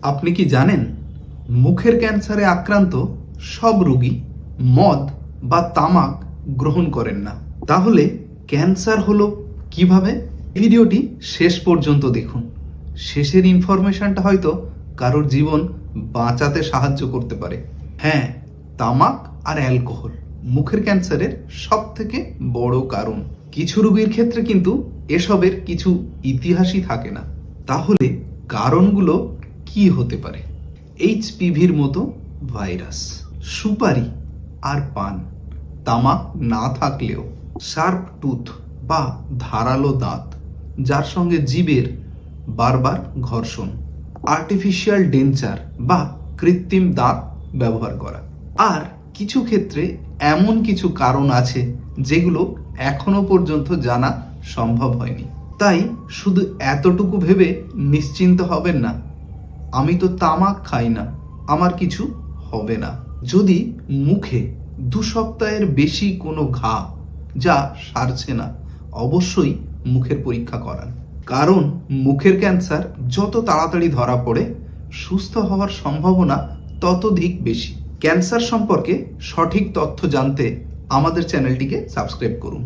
আপনি কি জানেন মুখের ক্যান্সারে আক্রান্ত সব রোগী মদ বা তামাক গ্রহণ করেন না? তাহলে ক্যান্সার হলো কিভাবে? ভিডিওটি শেষ পর্যন্ত দেখুন। শেষের ইনফরমেশনটা হয়তো কারোর জীবন বাঁচাতে সাহায্য করতে পারে। হ্যাঁ, তামাক আর অ্যালকোহল মুখের ক্যান্সারের সব থেকে বড় কারণ। কিছু রোগীর ক্ষেত্রে কিন্তু এসবের কিছু ইতিহাসই থাকে না। তাহলে কারণগুলো কি হতে পারে? এইচপিভির মতো ভাইরাস, সুপারি আর পান, তামাক না থাকলেও শার্প টুথ বা ধারালো দাঁত, যার সঙ্গে জীবের বারবার ঘর্ষণ, আর্টিফিশিয়াল ডেঞ্চার বা কৃত্রিম দাঁত ব্যবহার করা। আর কিছু ক্ষেত্রে এমন কিছু কারণ আছে যেগুলো এখনো পর্যন্ত জানা সম্ভব হয়নি। তাই শুধু এতটুকু ভেবে নিশ্চিন্ত হবেন না, আমি তো তামাক খাই না, আমার কিছু হবে না। যদি মুখে 2 সপ্তাহের বেশি কোনো ঘা যা সারছে না, অবশ্যই মুখের পরীক্ষা করান। কারণ মুখের ক্যান্সার যত তাড়াতাড়ি ধরা পড়ে, সুস্থ হওয়ার সম্ভাবনা ততোধিক বেশি। ক্যান্সার সম্পর্কে সঠিক তথ্য জানতে আমাদের চ্যানেলটিকে সাবস্ক্রাইব করুন।